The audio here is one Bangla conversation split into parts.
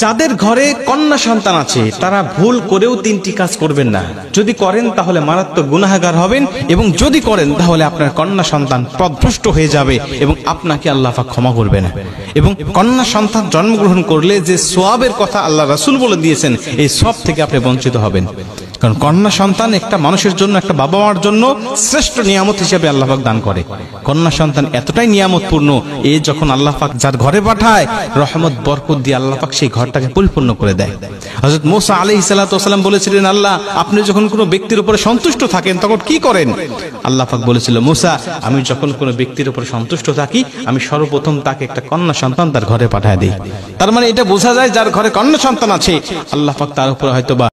যাদের ঘরে কন্যা সন্তান আছে তারা ভুল করেও তিনটি কাজ করবেন না। যদি করেন তাহলে মারাত্মক গুনাহগার হবেন, এবং যদি করেন তাহলে আপনার কন্যা সন্তান পথভ্রষ্ট হয়ে যাবে এবং আপনাকে আল্লাহ পাক ক্ষমা করবে না। এবং কন্যা সন্তান জন্মগ্রহণ করলে যে সওয়াবের কথা আল্লাহ রাসূল বলে দিয়েছেন, এই সওয়াব থেকে আপনি বঞ্চিত হবেন। কারণ কন্যা সন্তান একটা মানুষের জন্য, একটা বাবা মার জন্য শ্রেষ্ঠ নিয়ামত হিসেবে আল্লাহ পাক দান করে। কন্যা সন্তান এতটাই নিয়ামতপূর্ণ, এ যখন আল্লাহ পাক যার ঘরে পাঠায়, রহমত বরকত দিয়ে আল্লাহ পাক সেই ঘরটাকে পরিপূর্ণ করে দেয়। হযরত মূসা আলাইহিস সালাতু ওয়াস সালাম বলেছিলেন, আল্লাহ আপনি যখন কোনো ব্যক্তির উপরে সন্তুষ্ট থাকেন তখন কি করেন? আল্লাহ পাক বলেছিল, মূসা আমি যখন কোনো ব্যক্তির উপরে সন্তুষ্ট থাকি, আমি সর্বপ্রথম তাকে একটা কন্যা সন্তান তার ঘরে পাঠায় দিই। তার মানে এটা বোঝা যায় যার ঘরে কন্যা সন্তান আছে, আল্লাহ পাক তার উপরে হয়তোবা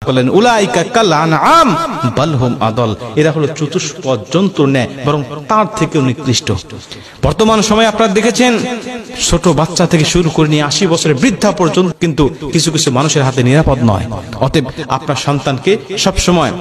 বলেন উলাইকা কাল আনআম বাল হুম আদল, এরা হলো চতুষ্পদ জন্তুর ন্যায়, বরং তার থেকেও নিকৃষ্ট। বর্তমান সময়ে আপনারা দেখেছেন ছোট বাচ্চা থেকে শুরু করে নিয়ে 80 বছরের বৃদ্ধা পর্যন্ত কিন্তু কিছু কিছু মানুষের হাতে নিরাপদ নয়। অতএব আপনার সন্তানকে সবসময়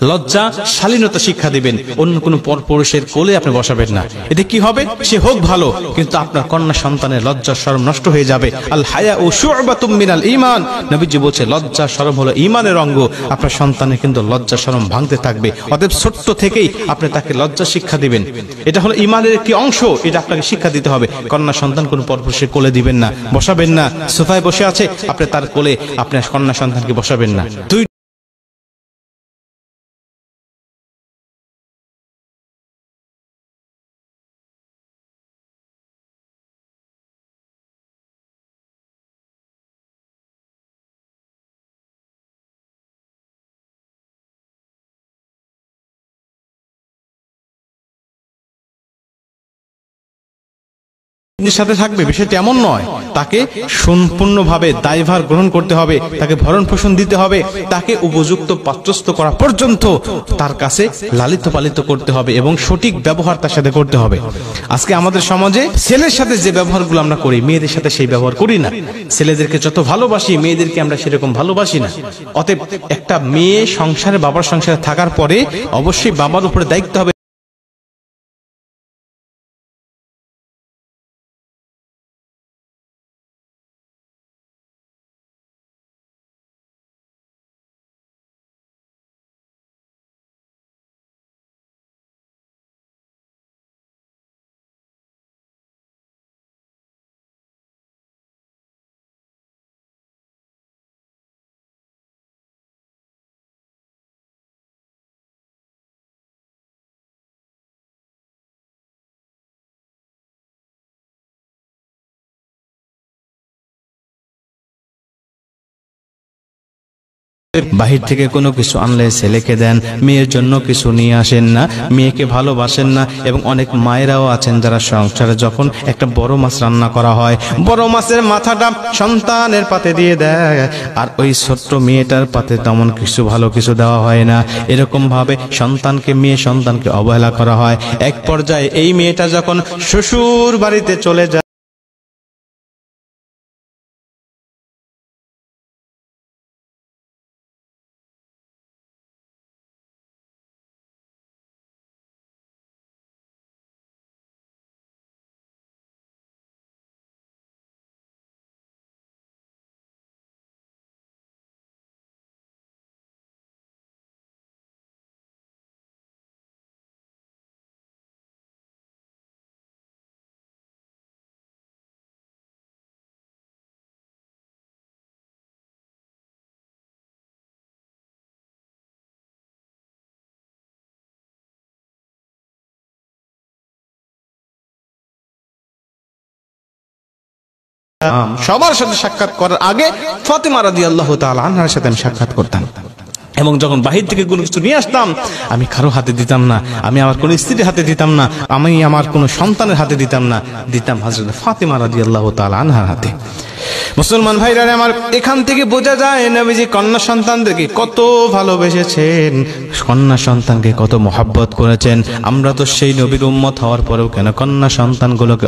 লজ্জা শালীনতা শিক্ষা দিবেন। অন্য কোনো পরপুরুষের কোলে আপনি বসাবেন না। এতে কি হবে? সে হোক ভালো, কিন্তু আপনার কন্যা সন্তানের লজ্জা শরম নষ্ট হয়ে যাবে। আল হায়া ও শু'বাতুম মিনাল ঈমান, নবীজি বলেছে লজ্জা শরম হলো ঈমানের অঙ্গ। আপনার সন্তানের কিন্তু লজ্জা শরম ভাঙতে থাকবে। অতএব ছোট্ট থেকেই আপনি তাকে লজ্জা শিক্ষা দিবেন। এটা হলো ঈমানের একটি অংশ, এটা আপনাকে শিক্ষা দিতে হবে। কন্যা সন্তান কোনো পরপুরুষের কোলে দিবেন না, বসাবেন না। সোফায় বসে আছে, আপনি তার কোলে আপনার কন্যা সন্তানকে বসাবেন না। সাথে থাকবে বিষয়টি এমন নয়, তাকে সম্পূর্ণভাবে দায়ভার গ্রহণ করতে হবে, তাকে ভরণ পোষণ দিতে হবে, তাকে উপযুক্ত পাত্রস্থ করা পর্যন্ত তার কাছে লালিত পালিত করতে হবে এবং সঠিক ব্যবহার তার সাথে করতে হবে। আজকে আমাদের সমাজে ছেলের সাথে যে ব্যবহারগুলো আমরা করি, মেয়েদের সাথে সেই ব্যবহার করি না। ছেলেদেরকে যত ভালোবাসি, মেয়েদেরকে আমরা সেরকম ভালোবাসি না। অতএব একটা মেয়ে সংসারে, বাবার সংসারে থাকার পরে অবশ্যই বাবার উপরে দায়িত্ব হবে বাহির থেকে কোনো কিছু আনলে ছেলেকে দেন, মেয়ের জন্য কিছু নিয়ে আসেন না, মেয়েকে ভালোবাসেন না। এবং অনেক মায়েরাও আছেন যারা সংসারে যখন একটা বড় মাছ রান্না করা হয়, বড় মাছের মাথাটা সন্তানের পাতে দিয়ে দেয়, আর ওই ছোট্ট মেয়েটার পাতে তেমন কিছু ভালো কিছু দেওয়া হয় না। এরকম ভাবে মেয়ে সন্তানকে অবহেলা করা হয়। এক পর্যায়ে এই মেয়েটা যখন শ্বশুর বাড়িতে চলে যায়, সবার সাথে সাক্ষাৎ করার আগে ফাতেমা রাদিয়াল্লাহু তাআলা আনহার সাথে আমি সাক্ষাৎ করতাম। এবং যখন বাহির থেকে কোনো কিছু নিয়ে আসতাম আমি কারো হাতে দিতাম না, আমি আমার কোনো স্ত্রীর হাতে দিতাম না, আমি আমার কোনো সন্তানের হাতে দিতাম না, দিতাম হযরত ফাতেমা রাদিয়াল্লাহু তাআলা আনহার হাতে। মুসলমান ভাইরা আমার, এখান থেকে বোঝা যায় নবীজি কন্যা সন্তানদেরকে কত ভালোবেসেছেন, কন্যা সন্তানকে কত মহব্বত করেছেন। আমরা তো সেই নবীর উম্মত হওয়ার পরেও কেন কন্যা সন্তানগুলোকে